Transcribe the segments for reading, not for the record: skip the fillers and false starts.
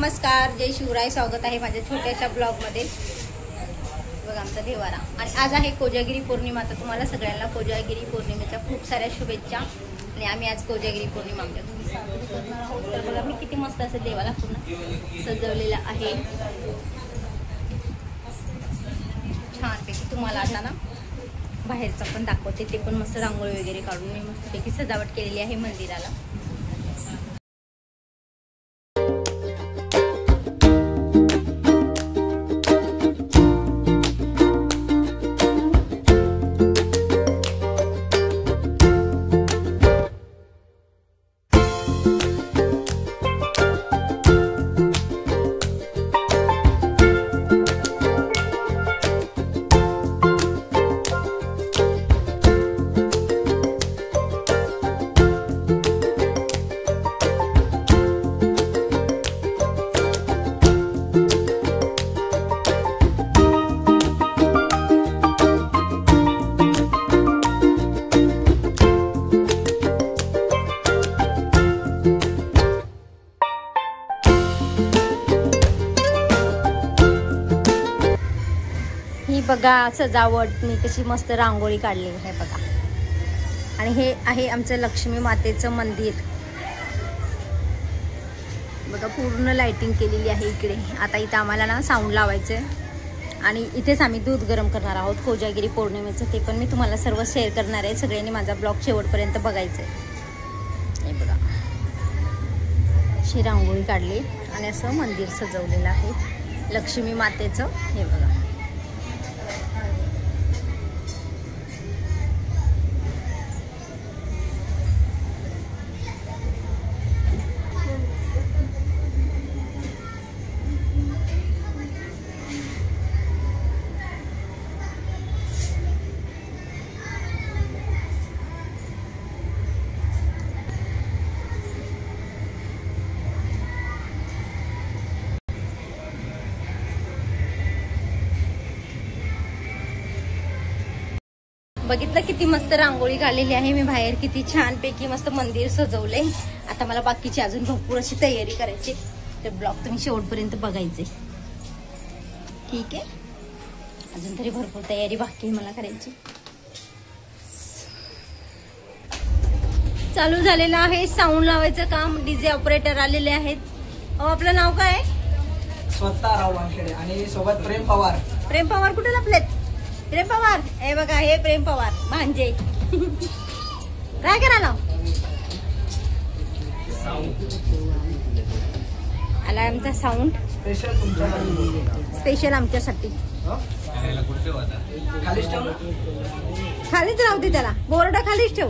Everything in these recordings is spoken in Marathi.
नमस्कार, जय शिवराय. स्वागत आहे माझ्या छोट्याशा ब्लॉगमध्ये. बघा आमचा देवारा. आणि आज आहे कोजागिरी पौर्णिमा. तर तुम्हाला सगळ्यांना कोजागिरी पौर्णिमेच्या खूप साऱ्या शुभेच्छा. आणि आम्ही आज कोजागिरी पौर्णिमा आमच्या घरी साजरी करणार आहोत. तर बघा मी किती मस्त असं देवाला पूर्ण सजवलेला आहे छानपैकी. तुम्हाला आता ना बाहेरचं पण दाखवते. ते पण मस्त रांगोळी वगैरे काढून मी मस्तपैकी सजावट केलेली आहे मंदिराला. बघा सजावट मी कशी मस्त रांगोळी काढली आहे बघा. आणि हे आहे आमचं लक्ष्मी मातेचं मंदिर. बघा पूर्ण लाइटिंग केलेली आहे इकडे. आता इथं आम्हाला ना साऊंड लावायचं आहे आणि इथेच आम्ही दूध गरम करणार आहोत कोजागिरी पौर्णिमेचं. ते पण मी तुम्हाला सर्व शेअर करणार आहे. सगळ्यांनी माझा ब्लॉग शेवटपर्यंत बघायचं आहे. हे बघा अशी रांगोळी काढली आणि असं मंदिर सजवलेलं आहे लक्ष्मी मातेचं. हे बघा बघितलं किती मस्त रांगोळी काढलेली आहे मी बाहेर. किती छानपैकी मस्त मंदिर सजवलंय. आता मला बाकीची अजून भरपूर अशी तयारी करायची. तर ब्लॉग तुम्ही शेवटपर्यंत बघायचे. ठीक आहे. अजून तरी भरपूर तयारी बाकी आहे मला करायची. चालू झालेलं आहे साऊंड लावायचं काम. डीजे ऑपरेटर आलेले आहेत. आपलं नाव काय? स्वतः राव वानखेडे आणि सोबत प्रेम पवार. प्रेम पवार कुठे लपलेत? प्रेम पवार हे बघा, हे प्रेम पवार म्हणजे काय करायला आला आमचा साऊंड स्पेशल आमच्यासाठी. खालीच राहते त्याला, बोर्ड खालीच ठेव.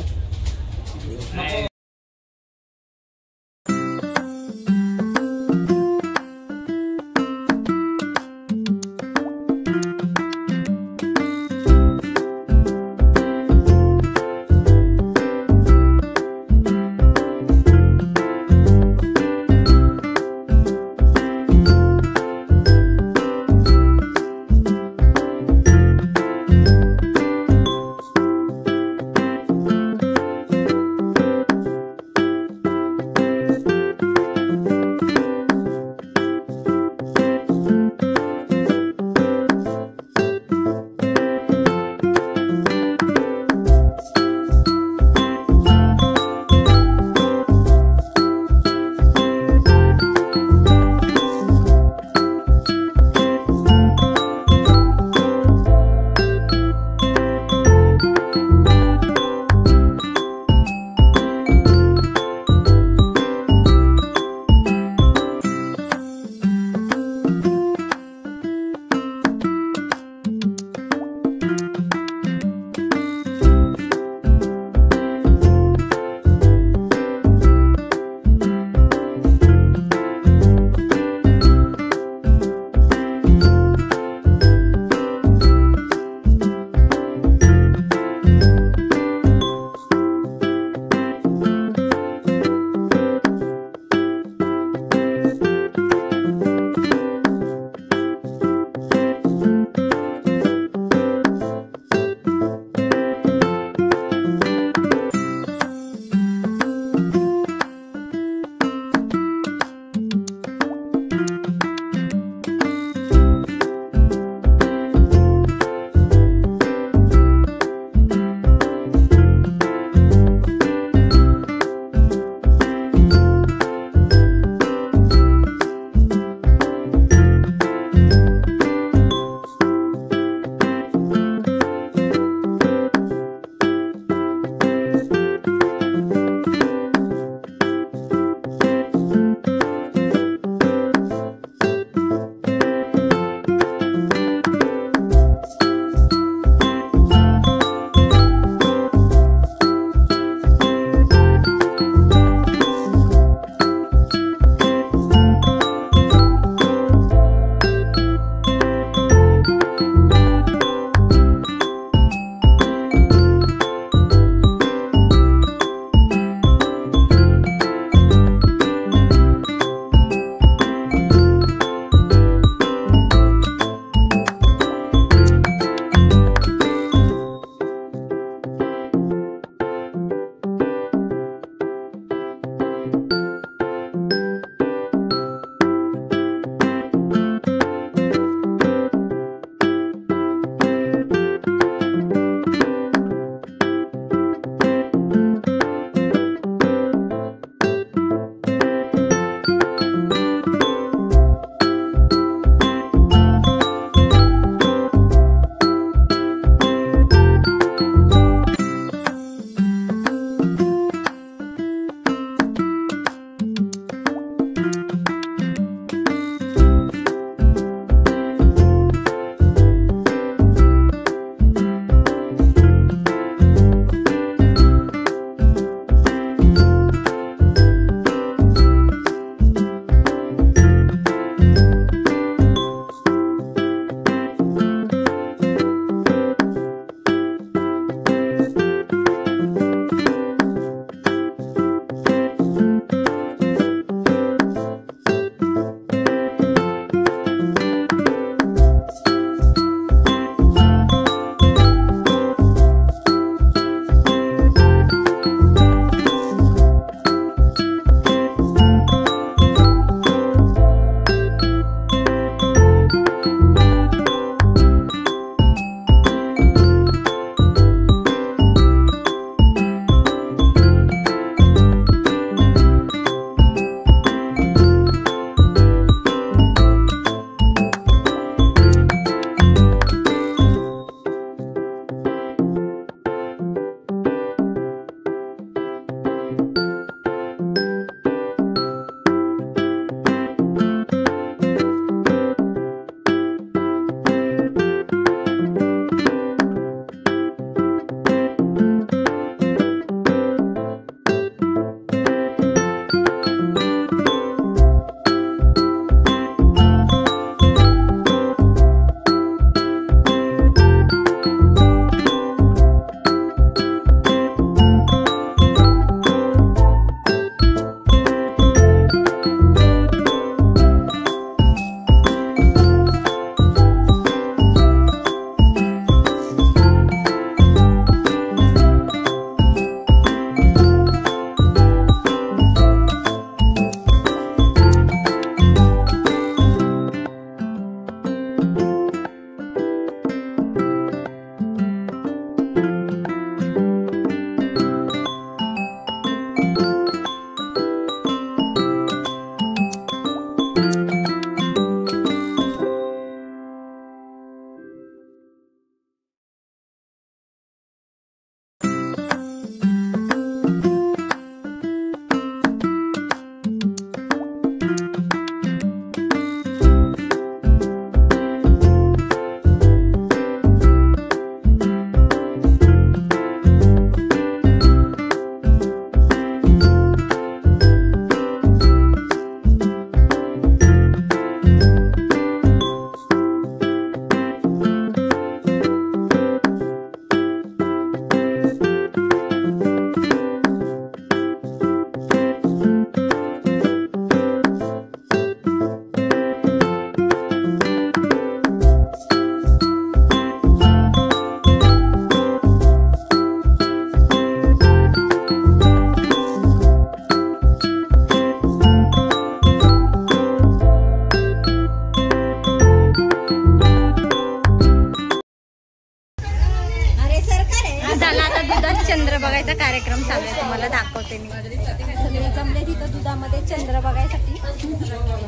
दुधामध्ये चंद्र बघायसाठी.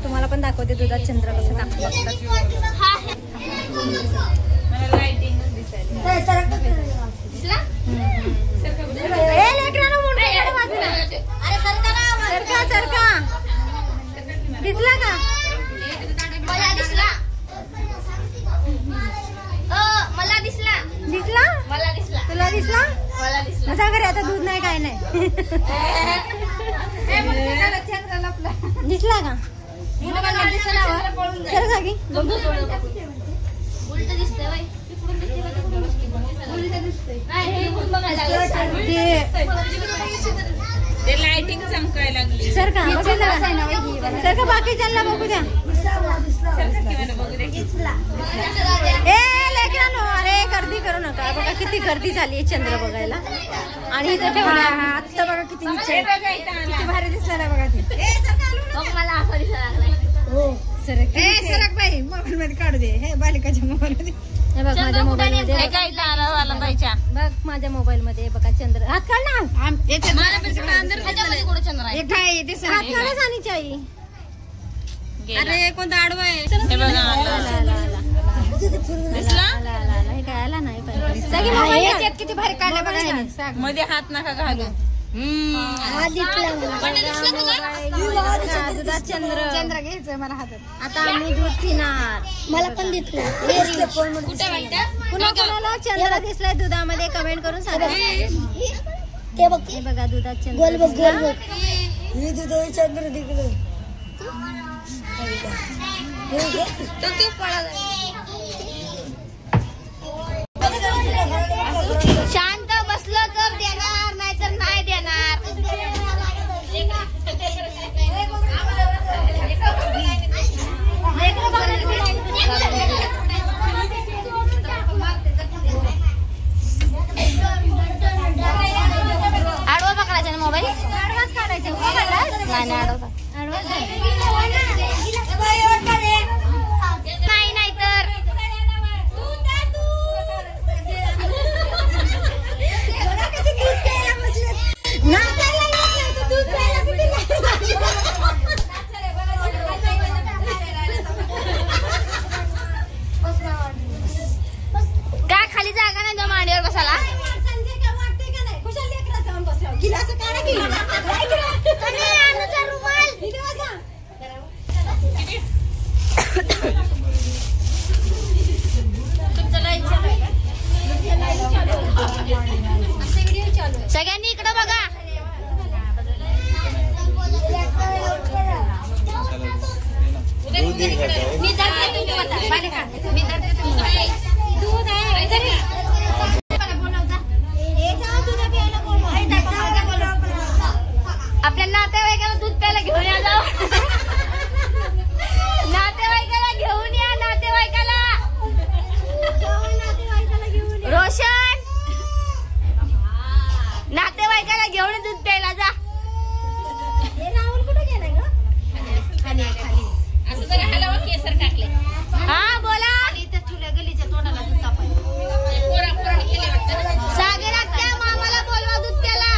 तुम्हाला पण दाखवते दुधात चंद्र कसं बघतात. सरका दिसला का? मला दिसला. तुला दिसला? माझ्या घरी आता दूध नाही काय नाही. दिसला का? सर जागी उलट दिसतंय. ते लाइटिंग चमकायला लागली. सर का बघितलं का? सर का बाकी चालला बघू द्या. ए लेकरांनो, अरे गर्दी करू नका. बघा किती गर्दी झाली आहे चंद्र बघायला. आणि इथे ठेवला आत्ता बघा किती किती भारी दिसला ना बघा. ते मला असं दिसायला लागलाय. हो सरक बाई मोबाईल मध्ये काढू दे. हे बालिकाच्या मोबाईल मध्ये हे बघ. माझ्या मोबाईल मध्ये बघ. माझ्या मोबाईल मध्ये बघा चंद्र. हात काढ ना. हात काढा सानीची आई. अरे कोणता आडवा आहे? हे काय आला नाही पाहिजे. किती भारी काढला बघा. मध्ये हात नका घालू. दुधात चंद्र घ्यायचं मला हातात. आता आम्ही दूध पिणार. मला पण दिसलं. कुणाला चंद्र दिसलाय दुधामध्ये कमेंट करून सांगा. ते बघ, हे बघा दुधात चंद्र. गोल बघ. चंद्र तिकडे. शांत बसलो तर देणार, नाहीतर नाही देणार. आडवा पकडायचा ना मोबाईल. आडवाच काढायचं. नाही आडवा. नाही तर काय खाली जागा नाही तो मांडीवर बसायला. सगळ्यांनी इकडं बघा. आपल्या नातेवाईकाला दूध प्यायला घेऊन या. जाऊ नातेवाईकाला घेऊन या. रोशन नातेवाईकाला घेऊन दूध प्यायला जा. राहुल कुठे गेलाय ग? असं जरा हलवा. केसर टाकले. हा बोला. गलीच्या तोंडाला दूध तापायचं. सागर आत्या मामाला बोलवा दूध प्यायला.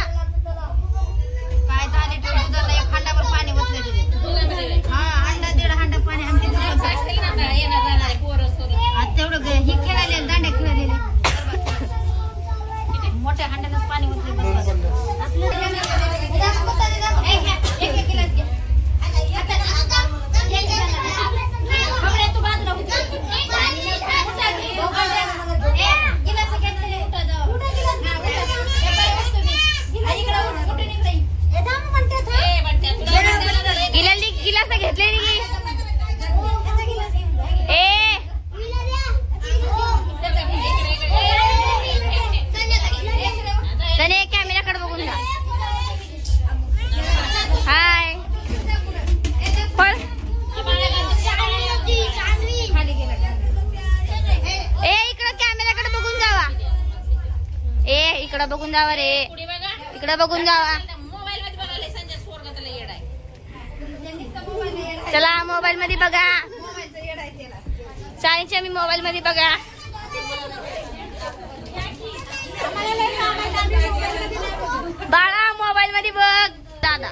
काय 10 लिटर दुधाला 1 हांडाभर पाणी ओतले तुझे. हा हांडा 1.5 हांडा पाणी आमच्या तेवढं ही खेळायला दांड्या खेळायला मोठ्या हांड्यातच पाणी ओतले. गिलास घेतले त्याने कॅमेराकडे बघून जा. हाय पण इकडं कॅमेराकडे बघून जावा. इकडं बघून जावा रे. इकडं बघून जावा. चला मोबाईल मध्ये बघा. सानीच्या मी मोबाईल मध्ये बघा. बाळा मोबाईल मध्ये बघ. दादा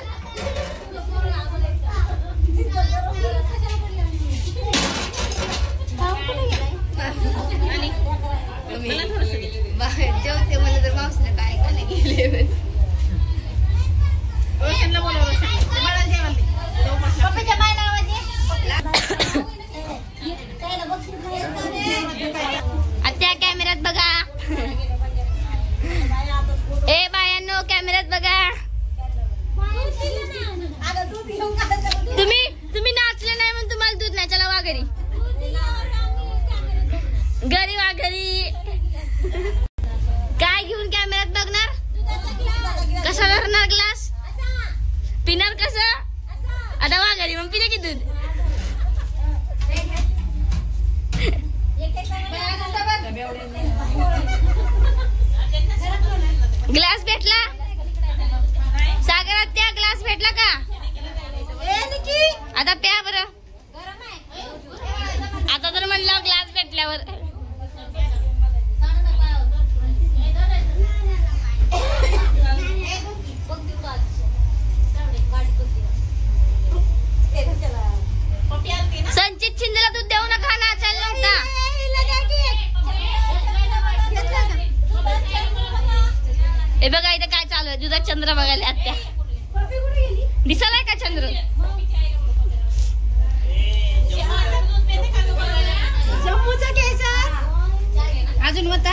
झाली मग पिले की दूध. ग्लास भेटला सागरात त्या ग्लास भेटला का आता प्या बरं. आता तर म्हणलं ग्लास भेटल्यावर संचित शिंदेला दूध देऊ नका ना. चल नव्हता हे बघा इथं काय चालू आहे. दुधात चंद्र बघायला आत्या दिसालाय का चंद्र. अजून होता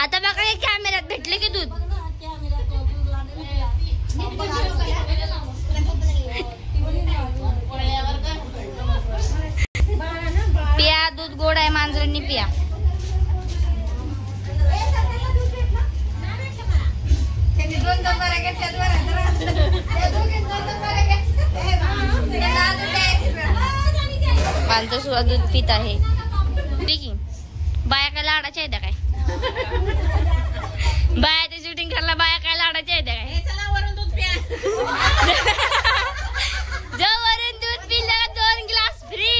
आता बघा हे कॅमेऱ्यात भेटले की दूध. पिया दूध गोड आहे मांजरांनी पिया. मांजर सुद्धा दूध पित आहे. बाया काय लाडाच्या आहेत काय. बायाच्या शूटिंग करायला बाया काय लाडाच्या आहेत काय. जो वरून दूध पिल्याला 2 ग्लास फ्री.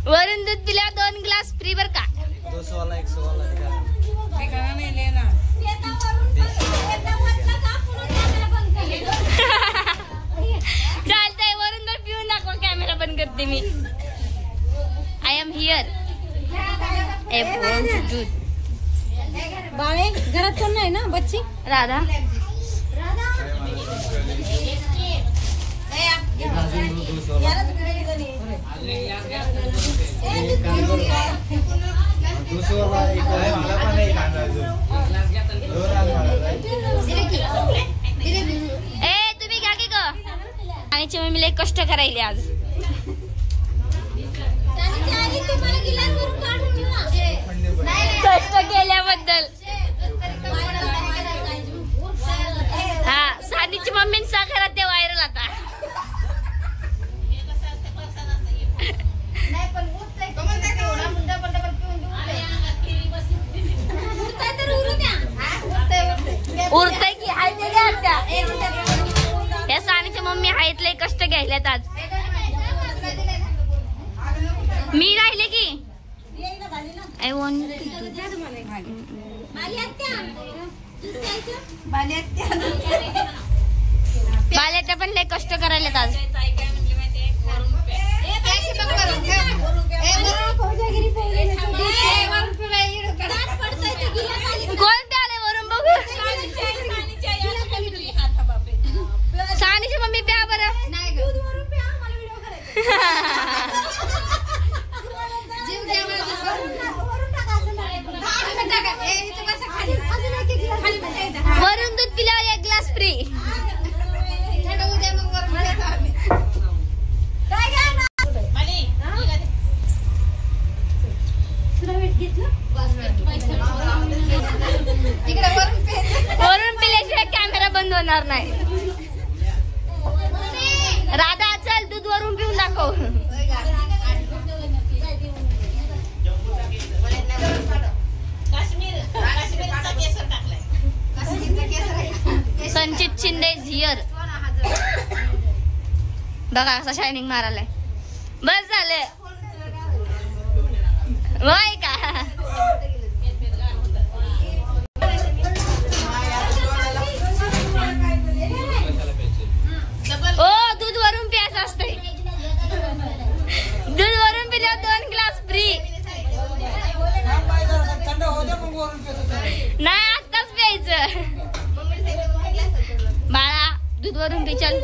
वरून दूध पिल्यावर 2 ग्लास फ्री बर का. 200 वाला 100 वाला चालतंय. वरून दूध पिऊन दाखवा. कॅमेरा बंद करते मी. I am here. दूध बाळे घरात कोण नाही ना. बच्ची राधा तुम्ही घ्या की ग. आणि मम्मीला कष्ट करायले आज. कष्ट केल्याबद्दल. हा सानीची मम्मी साखरात ते व्हायरल आता. उरतय की या सानीच्या मम्मी आहेत लय कष्ट घ्यायल्यात आज. मी राहिले की आय वॉन्ट बाल्याच्या पण लय कष्ट करायल्यात आज. कोण प्याले वरून बघू. सानीची मम्मी प्या बरं. वरून दूध पिल्यावर 1 ग्लास फ्री. वरून पिल्याशिवाय कॅमेरा बंद होणार नाही. राधा चल दूध वरून पिऊन दाखव. संचित शिंदे हिअर. बघा कसा शायनिंग मारायलाय. बस झालं वय का. ओ दूध वरून प्यायचं असतंय. दूध वरून पिल्यावर 2 ग्लास फ्री. नाही आत्ताच प्यायचं. बाळा दूध वरून पी चल.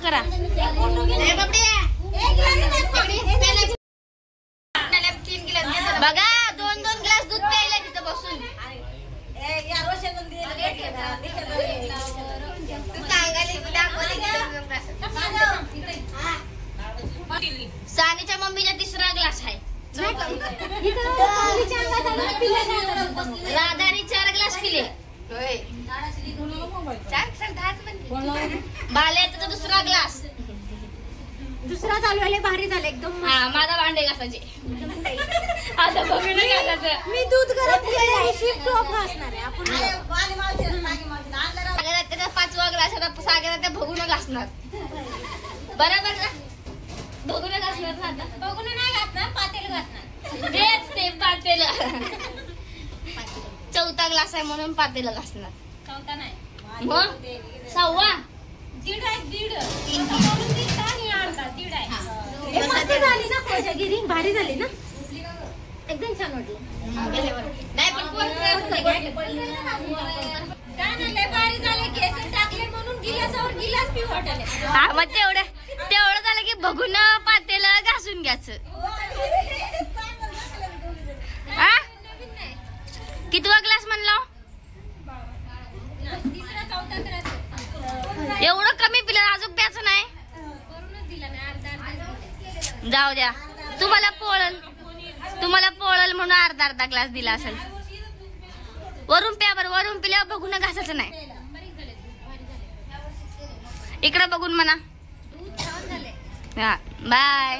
करा. बघा 2-2 ग्लास दूध प्यायला तिथं बसून. सानीच्या मम्मीचा 3रा ग्लास आहे. राधाने 4 ग्लास पिले. बाल्याचा 2रा ग्लास. दुसरा चालू आले भारी झालं एकदम. हा माझा भांडे घासायचे. आता बघून घासायचं. मी दूध गरम केलं शिफ्ट ऑफ घासणार आहे आपण. त्याचा 5वा ग्लास आता सागर त्या भगून घासणार. बरोबर ना. भगून घासणार ना. आता बघून नाही घासणार पातेल घासणार. तेच ते पातेल. 4था ग्लास आहे म्हणून पातेल घासणार. चौथा नाही मग 6वा. दीड आहे. दीड आणि अर्धा दीड आहे. मस्त झाली ना कोजागिरी. भारी झाली ना एकदम छान वाटलं. नाही पण भारी झाले. केसर टाकले म्हणून गिलासावर गिलास पिऊ वाटले. हा मग तेवढं झालं की बघून पातेल घासून घ्यायचं. हा कितवा ग्लास म्हणला. तिसरा चौथा ग्लास एवढं कमी पिलं अजून प्याचं नाही. करूनच दिला नाही. अर्धा जाऊ द्या. तुम्हाला पोळल म्हणून अर्धा ग्लास दिला असेल. वरून प्या बरं. वरून पिल्यावर बघून घासायचं नाही. इकडं बघून म्हणा. हा बाय.